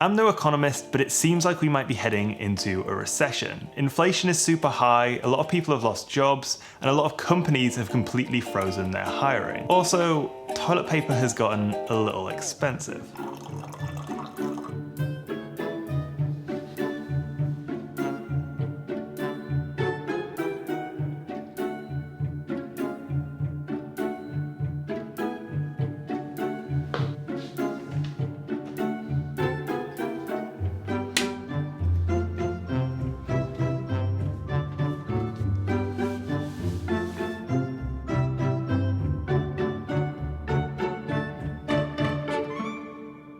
I'm no economist, but it seems like we might be heading into a recession. Inflation is super high, a lot of people have lost jobs, and a lot of companies have completely frozen their hiring. Also, toilet paper has gotten a little expensive.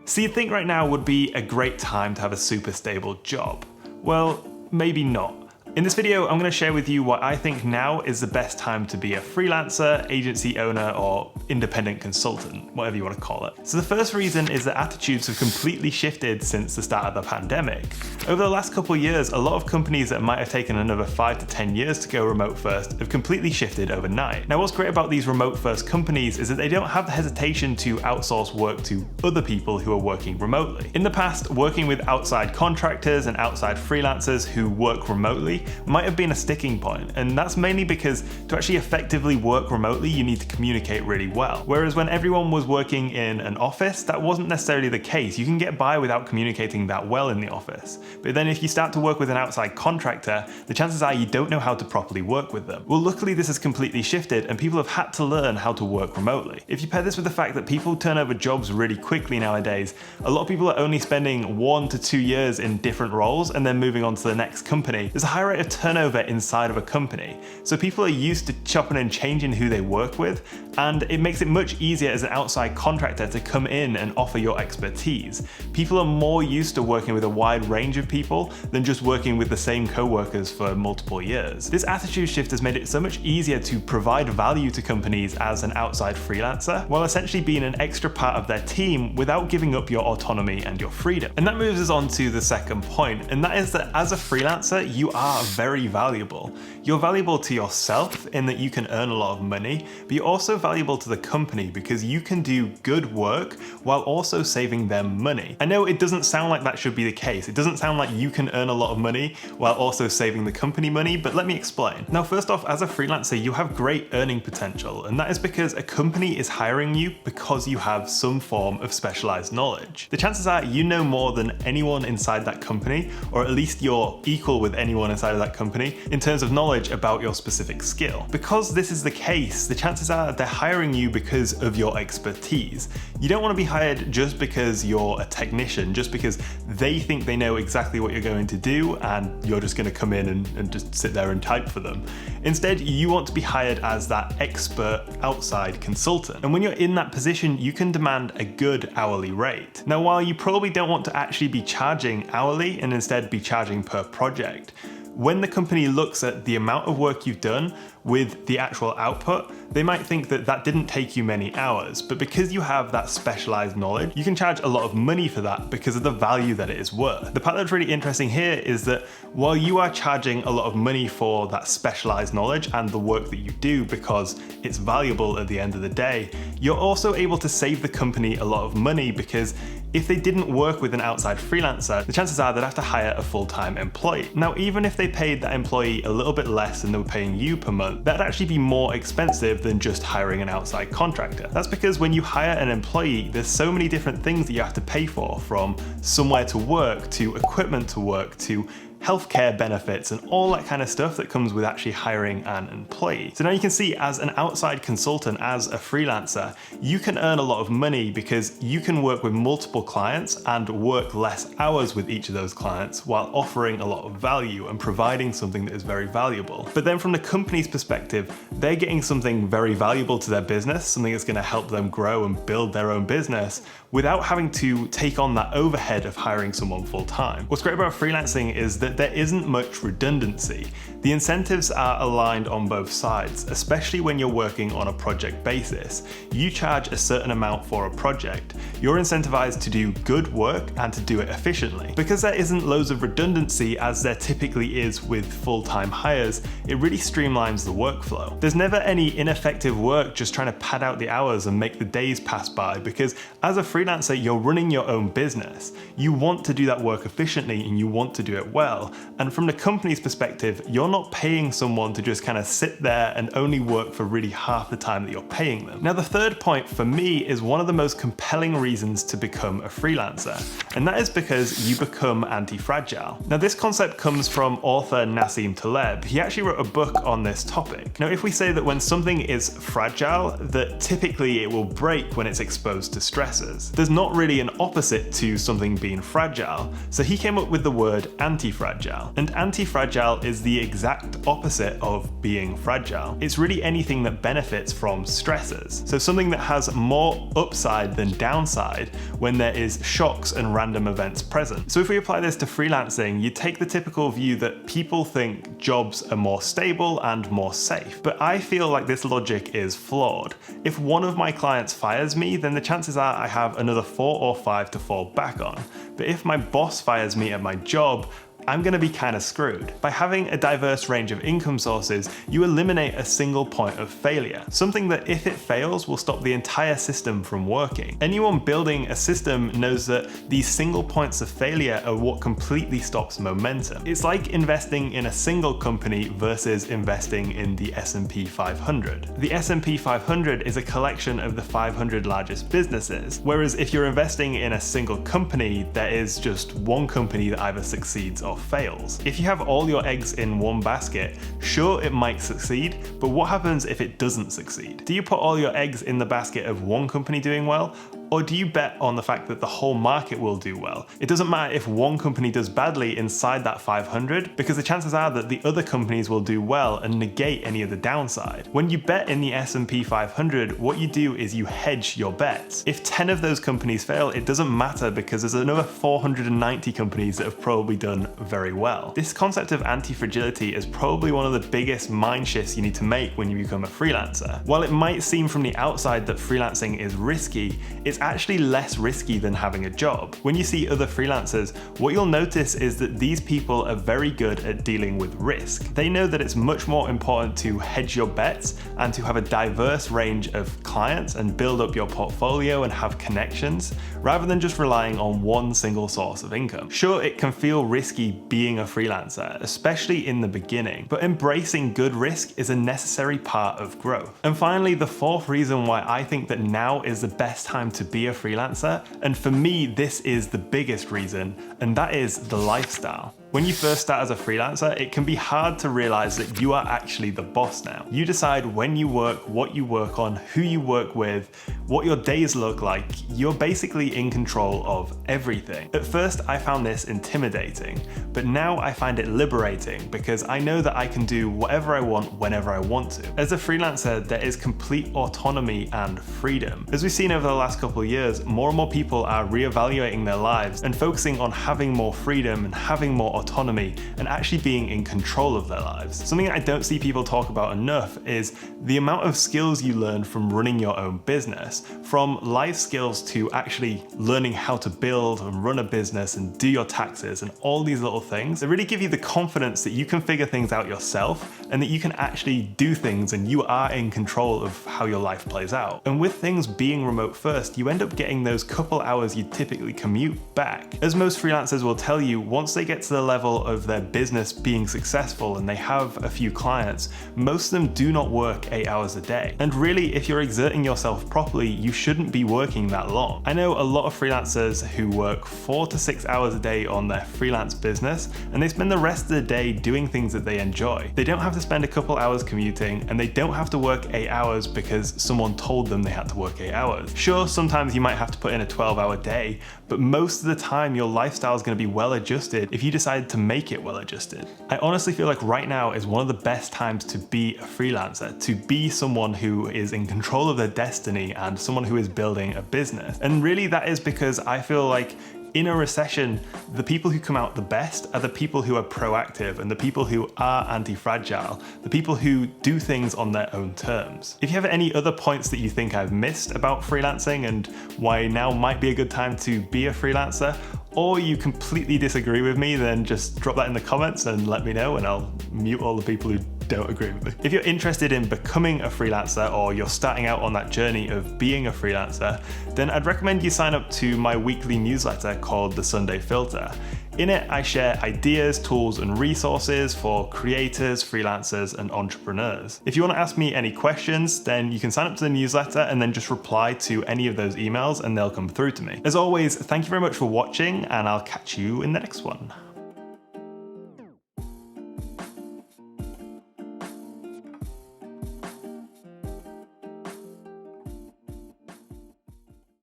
So you'd think right now would be a great time to have a super stable job. Well, maybe not. In this video, I'm going to share with you why I think now is the best time to be a freelancer, agency owner, or independent consultant, whatever you want to call it. So the first reason is that attitudes have completely shifted since the start of the pandemic. Over the last couple of years, a lot of companies that might have taken another 5 to 10 years to go remote first have completely shifted overnight. Now, what's great about these remote first companies is that they don't have the hesitation to outsource work to other people who are working remotely. In the past, working with outside contractors and outside freelancers who work remotely might have been a sticking point, and that's mainly because to actually effectively work remotely you need to communicate really well. Whereas when everyone was working in an office, that wasn't necessarily the case. You can get by without communicating that well in the office. But then if you start to work with an outside contractor, the chances are you don't know how to properly work with them. Well, luckily this has completely shifted and people have had to learn how to work remotely. If you pair this with the fact that people turn over jobs really quickly nowadays, a lot of people are only spending 1 to 2 years in different roles and then moving on to the next company. There's a high rate of turnover inside of a company. So people are used to chopping and changing who they work with, and it makes it much easier as an outside contractor to come in and offer your expertise. People are more used to working with a wide range of people than just working with the same co-workers for multiple years. This attitude shift has made it so much easier to provide value to companies as an outside freelancer, while essentially being an extra part of their team without giving up your autonomy and your freedom. And that moves us on to the second point, and that is that as a freelancer, you are very valuable. You're valuable to yourself in that you can earn a lot of money, but you're also valuable to the company because you can do good work while also saving them money. I know it doesn't sound like that should be the case. It doesn't sound like you can earn a lot of money while also saving the company money, but let me explain. Now, first off, as a freelancer, you have great earning potential, and that is because a company is hiring you because you have some form of specialized knowledge. The chances are you know more than anyone inside that company, or at least you're equal with anyone inside of that company in terms of knowledge about your specific skill. Because this is the case, the chances are they're hiring you because of your expertise. You don't want to be hired just because you're a technician, just because they think they know exactly what you're going to do and you're just going to come in and just sit there and type for them. Instead, you want to be hired as that expert outside consultant. And when you're in that position, you can demand a good hourly rate. Now, while you probably don't want to actually be charging hourly and instead be charging per project, when the company looks at the amount of work you've done with the actual output, they might think that that didn't take you many hours, but because you have that specialized knowledge, you can charge a lot of money for that because of the value that it is worth. The part that's really interesting here is that while you are charging a lot of money for that specialized knowledge and the work that you do because it's valuable at the end of the day, you're also able to save the company a lot of money because if they didn't work with an outside freelancer, the chances are they'd have to hire a full-time employee. Now, even if they paid that employee a little bit less than they were paying you per month, that'd actually be more expensive than just hiring an outside contractor. That's because when you hire an employee, there's so many different things that you have to pay for, from somewhere to work, to equipment to work, to healthcare benefits and all that kind of stuff that comes with actually hiring an employee. So now you can see, as an outside consultant, as a freelancer, you can earn a lot of money because you can work with multiple clients and work less hours with each of those clients while offering a lot of value and providing something that is very valuable. But then from the company's perspective, they're getting something very valuable to their business, something that's going to help them grow and build their own business without having to take on that overhead of hiring someone full time. What's great about freelancing is that that there isn't much redundancy. The incentives are aligned on both sides, especially when you're working on a project basis. You charge a certain amount for a project. You're incentivized to do good work and to do it efficiently. Because there isn't loads of redundancy as there typically is with full-time hires, it really streamlines the workflow. There's never any ineffective work just trying to pad out the hours and make the days pass by, because as a freelancer, you're running your own business. You want to do that work efficiently and you want to do it well. And from the company's perspective, you're not paying someone to just kind of sit there and only work for really half the time that you're paying them. Now, the third point for me is one of the most compelling reasons to become a freelancer, and that is because you become anti-fragile. Now, this concept comes from author Nassim Taleb. He actually wrote a book on this topic. Now, if we say that when something is fragile, that typically it will break when it's exposed to stresses. There's not really an opposite to something being fragile, so he came up with the word anti-fragile. And anti-fragile is the exact opposite of being fragile. It's really anything that benefits from stresses. So something that has more upside than downside when there is shocks and random events present. So if we apply this to freelancing, you take the typical view that people think jobs are more stable and more safe. But I feel like this logic is flawed. If one of my clients fires me, then the chances are I have another 4 or 5 to fall back on. But if my boss fires me at my job, I'm going to be kind of screwed. By having a diverse range of income sources, you eliminate a single point of failure, something that if it fails will stop the entire system from working. Anyone building a system knows that these single points of failure are what completely stops momentum. It's like investing in a single company versus investing in the S&P 500. The S&P 500 is a collection of the 500 largest businesses, whereas if you're investing in a single company, there is just one company that either succeeds or fails. If you have all your eggs in one basket, sure, it might succeed, but what happens if it doesn't succeed? Do you put all your eggs in the basket of one company doing well? Or do you bet on the fact that the whole market will do well? It doesn't matter if one company does badly inside that 500, because the chances are that the other companies will do well and negate any of the downside. When you bet in the S&P 500, what you do is you hedge your bets. If 10 of those companies fail, it doesn't matter because there's another 490 companies that have probably done very well. This concept of anti-fragility is probably one of the biggest mind shifts you need to make when you become a freelancer. While it might seem from the outside that freelancing is risky, it's actually less risky than having a job. When you see other freelancers, what you'll notice is that these people are very good at dealing with risk. They know that it's much more important to hedge your bets and to have a diverse range of clients and build up your portfolio and have connections, rather than just relying on one single source of income. Sure, it can feel risky being a freelancer, especially in the beginning, but embracing good risk is a necessary part of growth. And finally, the fourth reason why I think that now is the best time to be a freelancer, and for me this is the biggest reason, and that is the lifestyle. When you first start as a freelancer, it can be hard to realize that you are actually the boss now. You decide when you work, what you work on, who you work with, what your days look like. You're basically in control of everything. At first, I found this intimidating, but now I find it liberating because I know that I can do whatever I want whenever I want to. As a freelancer, there is complete autonomy and freedom. As we've seen over the last couple of years, more and more people are reevaluating their lives and focusing on having more freedom and having more autonomy and actually being in control of their lives. Something I don't see people talk about enough is the amount of skills you learn from running your own business, from life skills to actually learning how to build and run a business and do your taxes and all these little things that really give you the confidence that you can figure things out yourself and that you can actually do things and you are in control of how your life plays out. And with things being remote first, you end up getting those couple hours you typically commute back. As most freelancers will tell you, once they get to the level of their business being successful and they have a few clients, most of them do not work 8 hours a day. And really, if you're exerting yourself properly, you shouldn't be working that long. I know a lot of freelancers who work 4 to 6 hours a day on their freelance business, and they spend the rest of the day doing things that they enjoy. They don't have to spend a couple hours commuting, and they don't have to work 8 hours because someone told them they had to work 8 hours. Sure, sometimes you might have to put in a 12-hour day, but most of the time your lifestyle is going to be well adjusted if you decide to make it well adjusted. I honestly feel like right now is one of the best times to be a freelancer, to be someone who is in control of their destiny and someone who is building a business. And really that is because I feel like in a recession, the people who come out the best are the people who are proactive and the people who are anti-fragile, the people who do things on their own terms. If you have any other points that you think I've missed about freelancing and why now might be a good time to be a freelancer, or you completely disagree with me, then just drop that in the comments and let me know, and I'll mute all the people who don't agree with me. If you're interested in becoming a freelancer, or you're starting out on that journey of being a freelancer, then I'd recommend you sign up to my weekly newsletter called The Sunday Filter. In it, I share ideas, tools, and resources for creators, freelancers, and entrepreneurs. If you want to ask me any questions, then you can sign up to the newsletter and then just reply to any of those emails and they'll come through to me. As always, thank you very much for watching, and I'll catch you in the next one.